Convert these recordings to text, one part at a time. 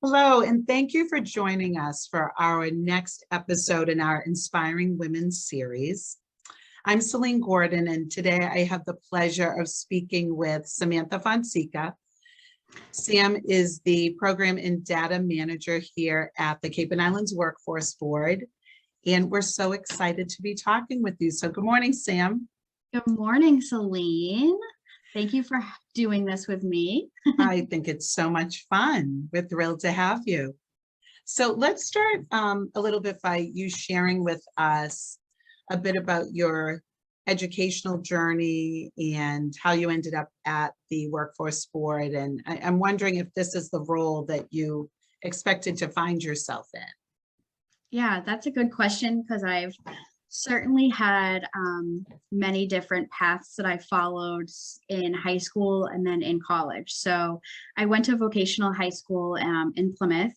Hello, and thank you for joining us for our next episode in our Inspiring Women series. I'm Celine Gordon, and today I have the pleasure of speaking with Samantha Fonseca. Sam is the Program and Data Manager here at the Cape and Islands Workforce Board, and we're so excited to be talking with you. So good morning, Sam. Good morning, Celine. Thank you for doing this with me. I think it's so much fun. We're thrilled to have you. So let's start a little bit by you sharing with us a bit about your educational journey and how you ended up at the Workforce Board. And I'm wondering if this is the role that you expected to find yourself in. Yeah, that's a good question because I've certainly had many different paths that I followed in high school and then in college. So I went to vocational high school in Plymouth,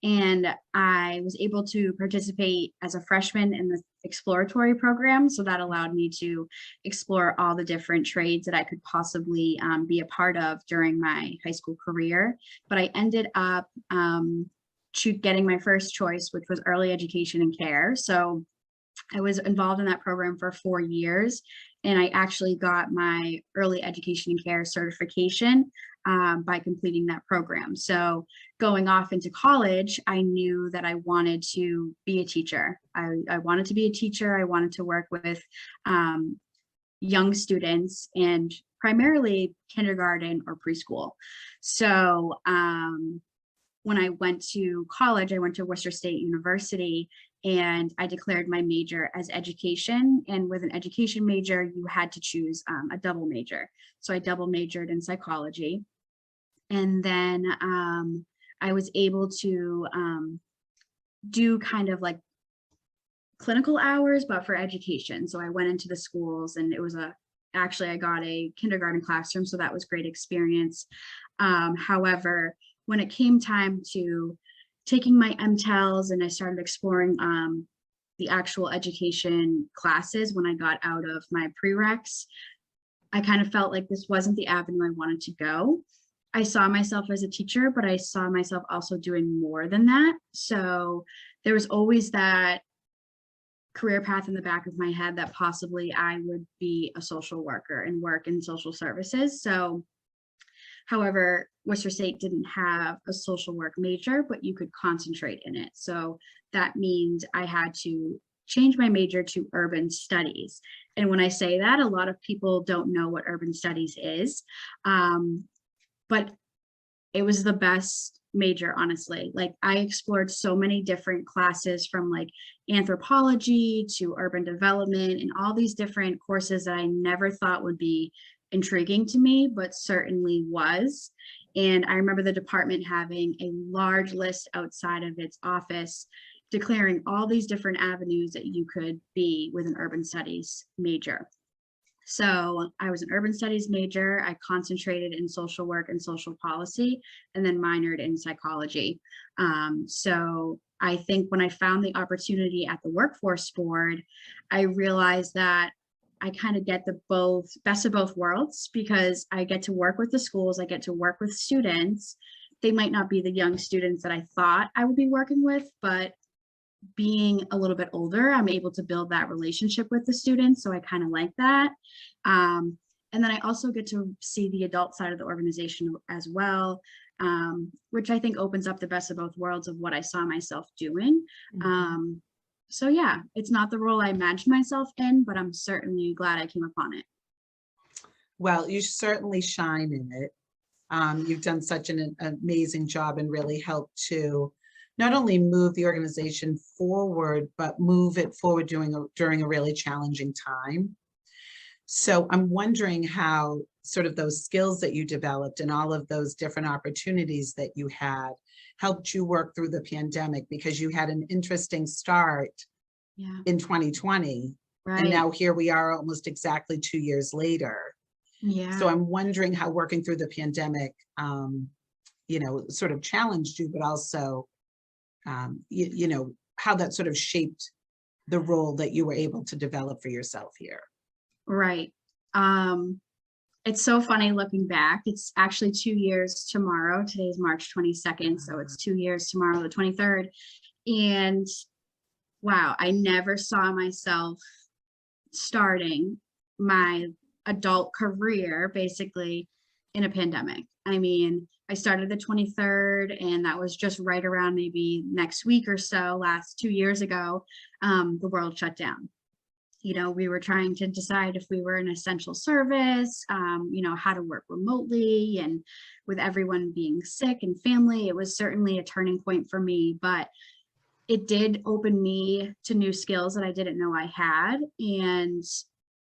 and I was able to participate as a freshman in the exploratory program. So that allowed me to explore all the different trades that I could possibly be a part of during my high school career. But I ended up getting my first choice, which was early education and care. So I was involved in that program for 4 years, and I actually got my early education and care certification by completing that program. So going off into college, I knew that I wanted to be a teacher. I wanted to be a teacher. I wanted to work with young students and primarily kindergarten or preschool. So when I went to college, I went to Worcester State University, and I declared my major as education. And with an education major, you had to choose a double major. So I double majored in psychology. And then I was able to do kind of like clinical hours, but for education. So I went into the schools, and it was actually I got a kindergarten classroom. So that was great experience. However, when it came time to taking my MTELs and I started exploring the actual education classes when I got out of my prereqs, I kind of felt like this wasn't the avenue I wanted to go. I saw myself as a teacher, but I saw myself also doing more than that. So there was always that career path in the back of my head that possibly I would be a social worker and work in social services. So however, Worcester State didn't have a social work major, but you could concentrate in it. So that means I had to change my major to urban studies. And when I say that, a lot of people don't know what urban studies is, but it was the best major, honestly. Like I explored so many different classes from like anthropology to urban development and all these different courses that I never thought would be intriguing to me, but certainly was. And I remember the department having a large list outside of its office declaring all these different avenues that you could be with an urban studies major. So I was an urban studies major. I concentrated in social work and social policy, and then minored in psychology. So I think when I found the opportunity at the Workforce Board, I realized that I kind of get the best of both worlds, because I get to work with the schools, I get to work with students. They might not be the young students that I thought I would be working with, but being a little bit older, I'm able to build that relationship with the students. So I kind of like that. And then I also get to see the adult side of the organization as well, which I think opens up the best of both worlds of what I saw myself doing. So yeah, it's not the role I imagined myself in, but I'm certainly glad I came upon it. Well, you certainly shine in it. You've done such an amazing job and really helped to not only move the organization forward, but move it forward during a really challenging time. So I'm wondering how sort of those skills that you developed and all of those different opportunities that you had helped you work through the pandemic, because you had an interesting start in 2020. Right. And now here we are almost exactly 2 years later. Yeah. So I'm wondering how working through the pandemic, sort of challenged you, but also, how that sort of shaped the role that you were able to develop for yourself here. Right. it's so funny looking back. It's actually 2 years tomorrow. Today's March 22nd. So it's 2 years tomorrow, the 23rd. And wow, I never saw myself starting my adult career basically in a pandemic. I mean, I started the 23rd, and that was just right around maybe next week or so, last 2 years ago, the world shut down. You know, we were trying to decide if we were an essential service, you know, how to work remotely, and with everyone being sick and family, it was certainly a turning point for me, but it did open me to new skills that I didn't know I had, and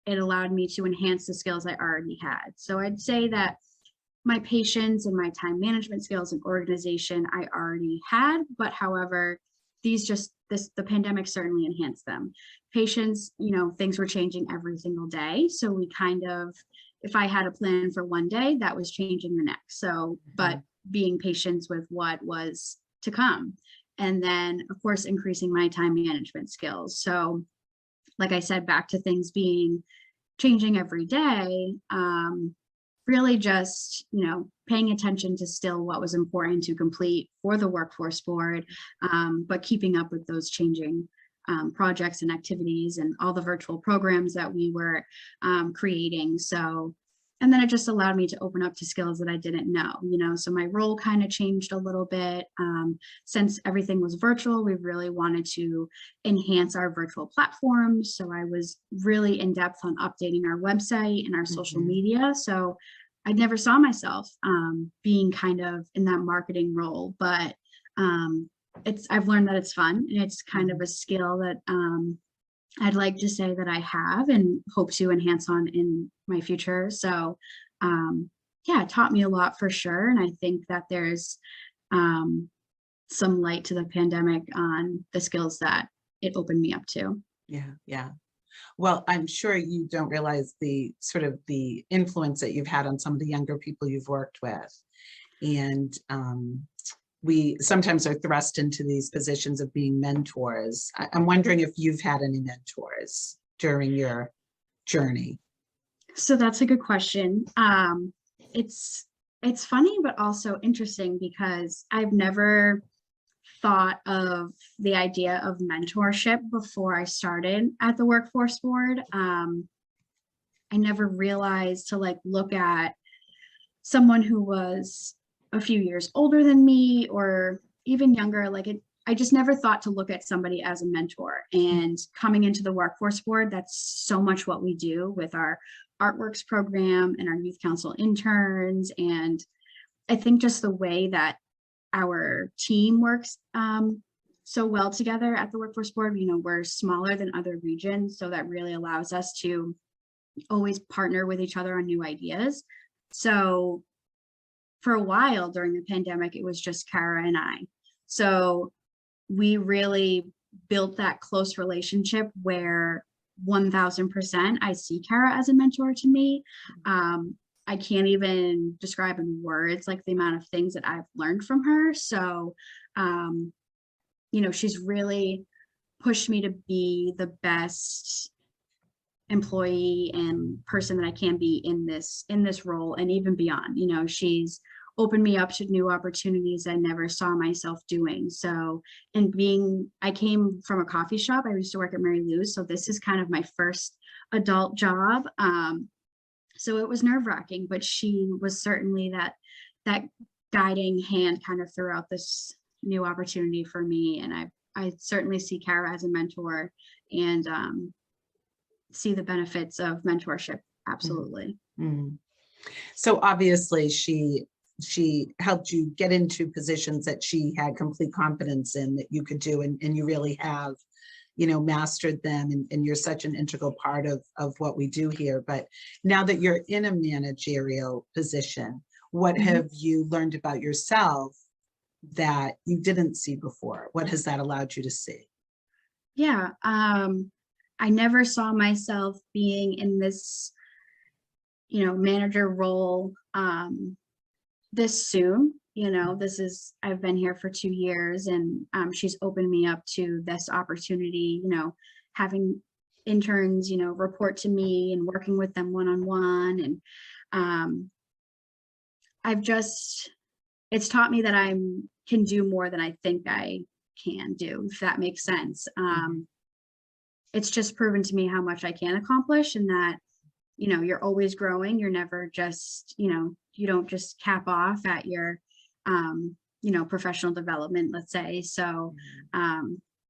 it allowed me to enhance the skills I already had. So I'd say that my patience and my time management skills and organization I already had, but however, the pandemic certainly enhanced them. Patience, you know, things were changing every single day. So we kind of, if I had a plan for one day, that was changing the next. So, but being patient with what was to come. And then of course, increasing my time management skills. So like I said, back to things being changing every day, really just, you know, paying attention to still what was important to complete for the workforce board, but keeping up with those changing projects and activities and all the virtual programs that we were creating. So, and then it just allowed me to open up to skills that I didn't know, you know, so my role kind of changed a little bit. Since everything was virtual, we really wanted to enhance our virtual platforms. So I was really in depth on updating our website and our social media. So I never saw myself being kind of in that marketing role, but I've learned that it's fun, and it's kind of a skill that I'd like to say that I have and hope to enhance on in my future. So yeah, it taught me a lot for sure. And I think that there's some light to the pandemic on the skills that it opened me up to. Yeah, yeah. Well, I'm sure you don't realize the sort of the influence that you've had on some of the younger people you've worked with. And we sometimes are thrust into these positions of being mentors. I'm wondering if you've had any mentors during your journey. So that's a good question. It's funny, but also interesting because I've never thought of the idea of mentorship before I started at the workforce board. I never realized to like look at someone who was a few years older than me or even younger, like I just never thought to look at somebody as a mentor. And coming into the workforce board, that's so much what we do with our artworks program and our youth council interns. And I think just the way that our team works so well together at the workforce board, you know, we're smaller than other regions, so that really allows us to always partner with each other on new ideas. So for a while during the pandemic, it was just Kara and I. So we really built that close relationship where 1000% I see Kara as a mentor to me. I can't even describe in words like the amount of things that I've learned from her. So, you know, she's really pushed me to be the best employee and person that I can be in this role and even beyond. You know, she's opened me up to new opportunities I never saw myself doing. So, and I came from a coffee shop. I used to work at Mary Lou's. So this is kind of my first adult job. So it was nerve-wracking, but she was certainly that guiding hand kind of throughout this new opportunity for me. And I certainly see Kara as a mentor and see the benefits of mentorship. Absolutely. Mm-hmm. So obviously she helped you get into positions that she had complete confidence in that you could do, and you really have, you know, mastered them, and you're such an integral part of what we do here. But now that you're in a managerial position, what have you learned about yourself that you didn't see before? What has that allowed you to see? Yeah, I never saw myself being in this, you know, manager role this soon. You know, I've been here for 2 years, and she's opened me up to this opportunity, you know, having interns, you know, report to me and working with them one-on-one. um, it's taught me that can do more than I think I can do, if that makes sense. It's just proven to me how much I can accomplish, and that, you're always growing. You're never just, you don't just cap off at your, professional development, let's say. So,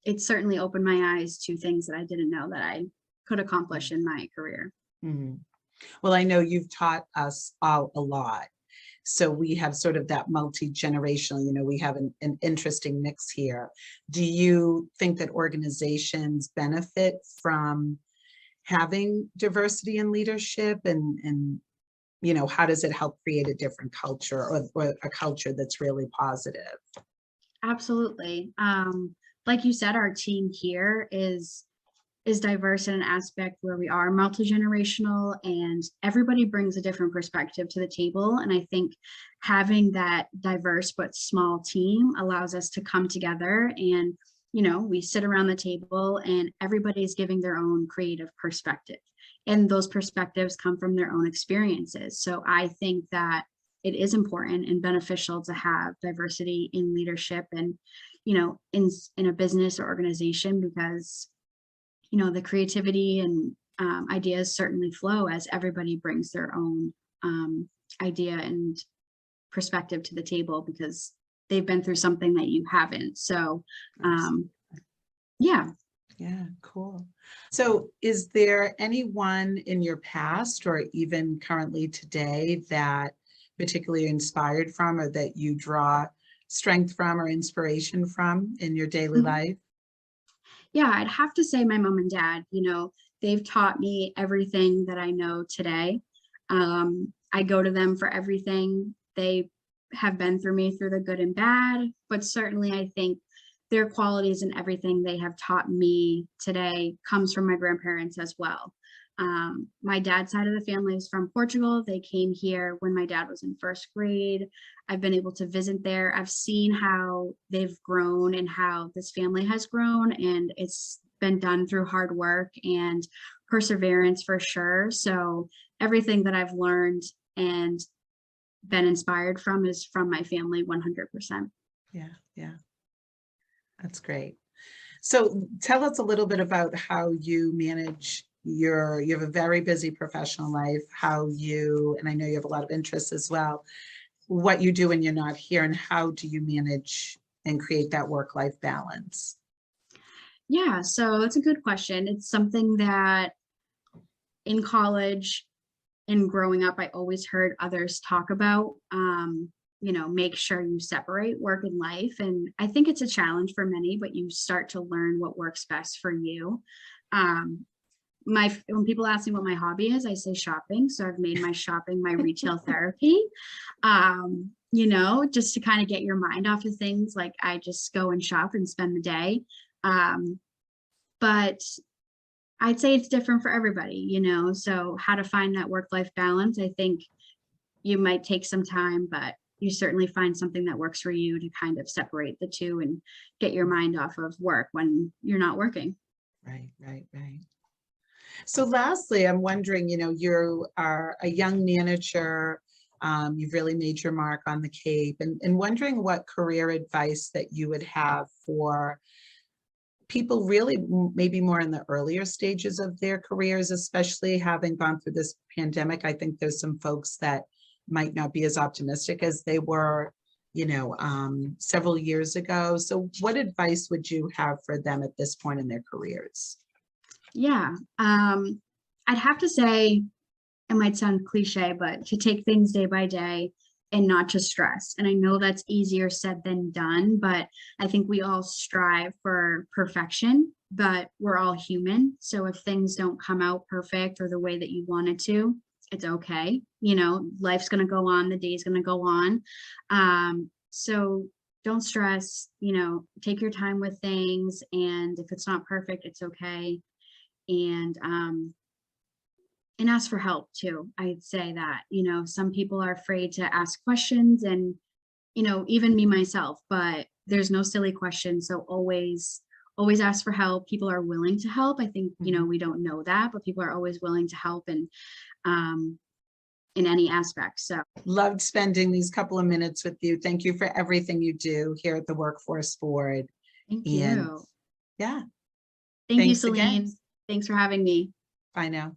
it certainly opened my eyes to things that I didn't know that I could accomplish in my career. Mhm. Well, I know you've taught us all a lot. So we have sort of that multi-generational, we have an interesting mix here. Do you think that organizations benefit from having diversity in leadership, and how does it help create a different culture, or a culture that's really positive? Absolutely. Like you said, our team here is diverse in an aspect where we are multi-generational, and everybody brings a different perspective to the table. And I think having that diverse but small team allows us to come together, and we sit around the table and everybody's giving their own creative perspective, and those perspectives come from their own experiences. So I think that it is important and beneficial to have diversity in leadership, and in a business or organization, because the creativity and ideas certainly flow as everybody brings their own idea and perspective to the table, because they've been through something that you haven't. So yeah. Yeah, cool. So is there anyone in your past, or even currently today, that particularly inspired from, or that you draw strength from or inspiration from in your daily Mhm. life? Yeah, I'd have to say my mom and dad. They've taught me everything that I know today. I go to them for everything. They have been through me through the good and bad, but certainly I think their qualities and everything they have taught me today comes from my grandparents as well. My dad's side of the family is from Portugal. They came here when my dad was in first grade. I've been able to visit there. I've seen how they've grown and how this family has grown, and it's been done through hard work and perseverance for sure. So everything that I've learned and been inspired from is from my family 100%. Yeah, yeah, that's great. So tell us a little bit about how you manage you have a very busy professional life, and I know you have a lot of interests as well, what you do when you're not here, and how do you manage and create that work-life balance? Yeah, so that's a good question. It's something that in college and growing up, I always heard others talk about. Make sure you separate work and life. And I think it's a challenge for many, but you start to learn what works best for you. Um, when people ask me what my hobby is, I say shopping. So I've made my shopping my retail therapy. Just to kind of get your mind off of things. Like, I just go and shop and spend the day. But I'd say it's different for everybody, so how to find that work-life balance, I think you might take some time, but you certainly find something that works for you to kind of separate the two and get your mind off of work when you're not working. Right, right, right. So lastly, I'm wondering, you are a young manager, you've really made your mark on the Cape, and wondering what career advice that you would have for people really maybe more in the earlier stages of their careers, especially having gone through this pandemic. I think there's some folks that might not be as optimistic as they were, several years ago. So what advice would you have for them at this point in their careers? Yeah, I'd have to say, it might sound cliche, but to take things day by day and not to stress. And I know that's easier said than done, but I think we all strive for perfection, but we're all human. So if things don't come out perfect or the way that you wanted to, it's okay. Life's going to go on, the day's going to go on. So don't stress, take your time with things. And if it's not perfect, it's okay. And ask for help too. I'd say that, some people are afraid to ask questions, and, even me myself, but there's no silly questions. So always ask for help. People are willing to help. I think, we don't know that, but people are always willing to help. And in any aspect. So Loved spending these couple of minutes with you. Thank you for everything you do here at the Workforce Board. thank And you. yeah, Thank you, thanks again. Celine. Thanks for having me. Bye now.